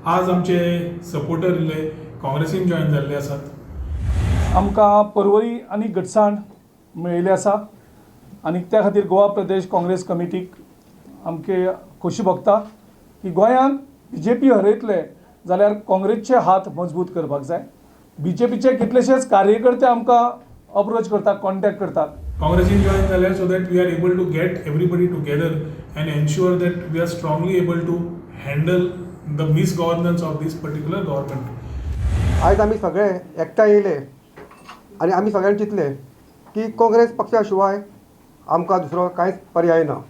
आज आमचे सपोर्टर इल्ले काँग्रेसीन जॉइन जाल्ले आसात। आमकां परवरी आनी गटसाण मेळिल्ले आसा आनी त्या खातीर गोवा प्रदेश काँग्रेस कमिटीक आमचे खोशी भोगता की गोंयांत BJP हरयतले जाल्यार काँग्रेसचे हात मजबूत करपाक जाय। BJPचे कितलेशेच कार्यकर्ते आमकां अप्रोच करतात, कॉन्टॅक्ट करतात। काँग्रेसीन जॉइन जाल्यार so that we are able to get everybody together and ensure that we are strongly able to handle the misgovernance of these particular government. आयज आमी सगळे एकठांय येयले आनी आमी सगळ्यांनी चिंतले की काँग्रेस पक्षा शिवाय आमकां दुसरो कांयच पर्याय ना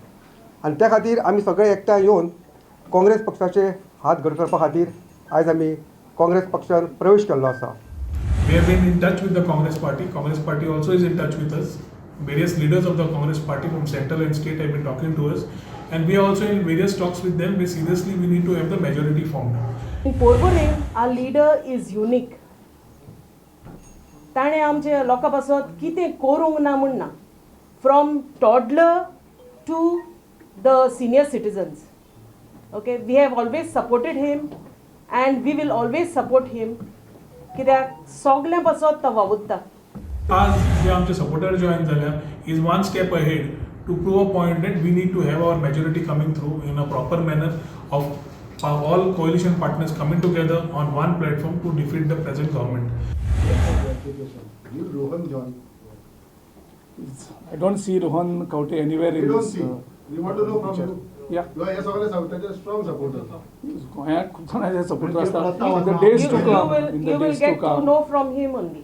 आनी त्या खातीर आमी सगळे एकठांय येवन काँग्रेस पक्षाचे हात घट करपा खातीर आयज आमी काँग्रेस पक्षान प्रवेश केल्लो आसा। We have been in touch with the Congress Party. Congress Party also is in touch with us. Various leaders of the Congress Party from central and state have been talking to us, and we are also in various talks with them. Where seriously we need to have the majority formed. In Porvorim, our leader is unique. ताणे आमचे लोकां पासत कितें करूंक ना म्हूण ना, from toddler to the senior citizens. Okay, we have always supported him, and we will always support him. कित्याक सगळ्यां पासत तो वावुरता. आज जे आमचे सपोर्टर जॉइन जाल्यार is one step ahead to prove a point that we need to have our majority coming through in a proper manner of all coalition partners coming together on one platform to defeat the present government. Rohan join. I don't see Rohan Khaunte anywhere in We don't this. see. We want to know from you. Yeah. You are सगळे सावथाचे strong supporter. गोंयांत खूब जाणांचे supporter आसता. You In the days to come, in the You will days to get to come. know from him only.